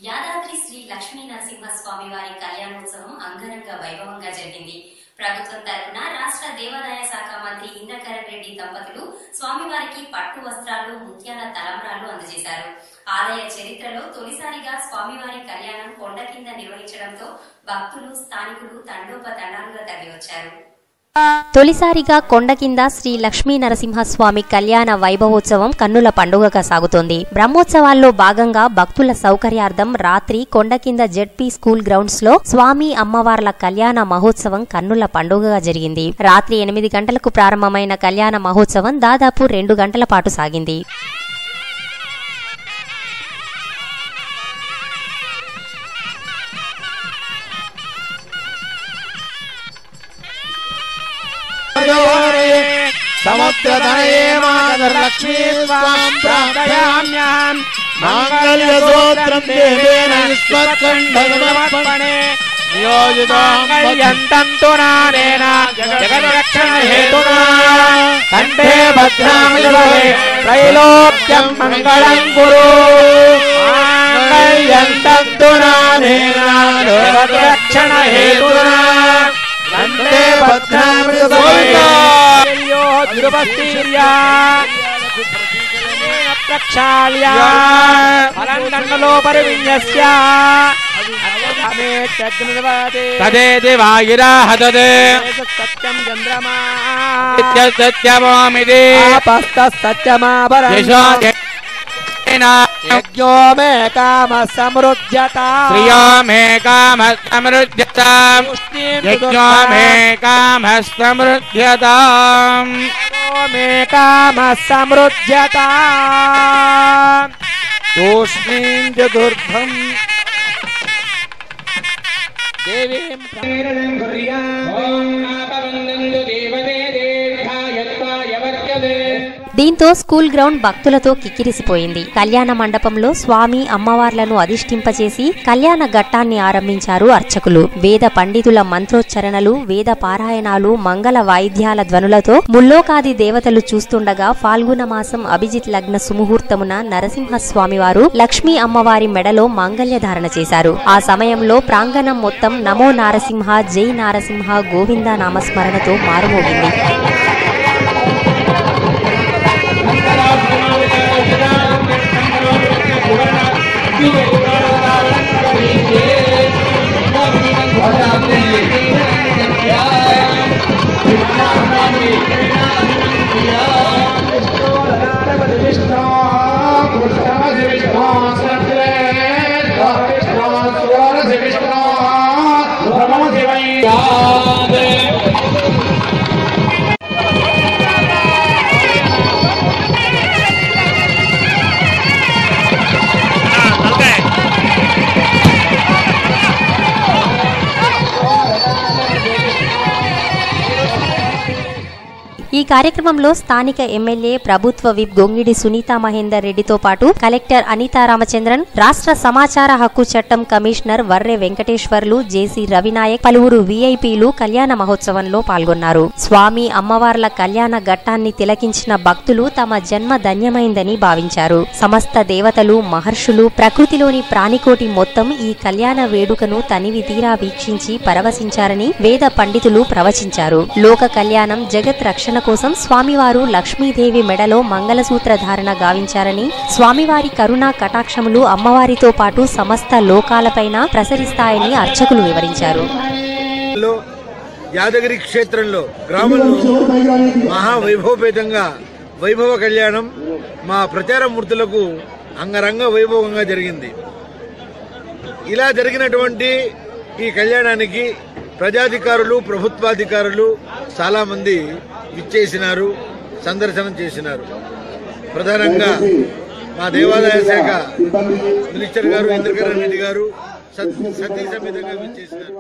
యాదాద్రి శ్రీ లక్ష్మీ నరసింహ స్వామి వారి కళ్యాణోత్సవం అంగరంగ వైభవంగా జరిగింది. ప్రభుత్వం తరపున రాష్ట్ర దేవాదాయ శాఖ మంత్రి ఇంద్రకరణ్ రెడ్డి దంపతులు స్వామివారికి పట్టు వస్త్రాలు, ముత్యాల తలంబ్రాలు అందజేశారు. ఆలయ చరిత్రలో తొలిసారిగా స్వామివారి కళ్యాణం కొండ కింద నిర్వహించడంతో భక్తులు, స్థానికులు తండోపతండాలుగా తరలివచ్చారు. తొలిసారిగా కొండ కింద శ్రీ లక్ష్మీ నరసింహస్వామి కళ్యాణ వైభవోత్సవం కన్నుల పండుగగా సాగుతోంది. బ్రహ్మోత్సవాల్లో భాగంగా భక్తుల సౌకర్యార్థం రాత్రి కొండ కింద జెడ్పీ స్కూల్ గ్రౌండ్స్ లో స్వామి అమ్మవార్ల కళ్యాణ మహోత్సవం కన్నుల పండుగగా జరిగింది. రాత్రి 8 గంటలకు ప్రారంభమైన కళ్యాణ మహోత్సవం దాదాపు 2 గంటల పాటు సాగింది. समुद्रतनये मातर्लक्ष्मी स्वां प्रार्थयाम्यहं माङ्गल्यसूत्रं देवेन युष्मत्कण्ठसमर्पणे नियोजितं तु नानेन जगद्रक्षणहेतुना कण्ठे भद्रामि भवे त्रैलोक्यं मङ्गलं कुरु माङ्गल्यं तु नानेन जगद्रक्षणहेतुना कण्ठे भद्रामि भवे प्रक्षाल्या फलन्दण्डलो परिविन्यस्य तदेति वागिराहतते सत्यं चन्द्रमा सत्यमोमिति आपस्तसत्यमापरयशो यज्ञो मे कामः समृध्यता श्रियो मे कामः समृध्यता यज्ञो मे कामः समृध्यता मे कामः समृध्यता तूष्णीं चतुर्थम् देवीं దీంతో స్కూల్ గ్రౌండ్ భక్తులతో కిక్కిరిసిపోయింది. కళ్యాణ మండపంలో స్వామి అమ్మవార్లను అధిష్ఠింపచేసి కళ్యాణ ఘట్టాన్ని ఆరంభించారు అర్చకులు. వేద పండితుల మంత్రోచ్చరణలు, వేద పారాయణాలు, మంగళ వాయిద్యాల ధ్వనులతో ముల్లోకాది దేవతలు చూస్తుండగా ఫాల్గుణ మాసం అభిజిత్ లగ్న సుముహూర్తమున నరసింహస్వామి వారు లక్ష్మీ అమ్మవారి మెడలో మాంగళ్య ధారణ చేశారు. ఆ సమయంలో ప్రాంగణం మొత్తం నమో నారసింహ, జై నారసింహ, గోవింద నామస్మరణతో మారుమోగింది. ఈ కార్యక్రమంలో స్థానిక ఎమ్మెల్యే, ప్రభుత్వ విప్ గొంగిడి సునీతా మహేందర్ రెడ్డితో పాటు కలెక్టర్ అనితా రామచంద్రన్, రాష్ట్ర సమాచార హక్కు చట్టం కమిషనర్ వర్రె వెంకటేశ్వర్లు, జేసీ రవినాయక్, పలువురు వీఐపీలు కళ్యాణ మహోత్సవంలో పాల్గొన్నారు. స్వామి అమ్మవార్ల కళ్యాణ ఘట్టాన్ని తిలకించిన భక్తులు తమ జన్మ ధన్యమైందని భావించారు. సమస్త దేవతలు, మహర్షులు, ప్రకృతిలోని ప్రాణికోటి మొత్తం ఈ కళ్యాణ వేడుకను తనివి తీరా వీక్షించి పరవశించారని వేద పండితులు ప్రవచించారు. లోక కళ్యాణం, జగత్ రక్షణ కోసం స్వామివారు లక్ష్మీదేవి మెడలో మంగళసూత్ర ధారణ గావించారని, స్వామివారి కరుణా కటాక్షములు అమ్మవారితో పాటు సమస్త లోకాలపైన ప్రసరిస్తాయని అర్చకులు వివరించారు. యాదగిరి క్షేత్రంలో గ్రామంలో మహావైభవపేతంగా వైభవ కళ్యాణం మా ప్రచార మూర్తులకు అంగరంగ వైభవంగా జరిగింది. ఇలా జరిగినటువంటి ఈ కళ్యాణానికి ప్రజాధికారులు, ప్రభుత్వాధికారులు చాలా మంది విచ్చేసినారు, సందర్శనం చేసినారు. ప్రధానంగా మా దేవాదాయ శాఖ మినిస్టర్ గారు ఇంద్రకరణ్ రెడ్డి గారు సతీ సమేతంగా విచ్చేసినారు.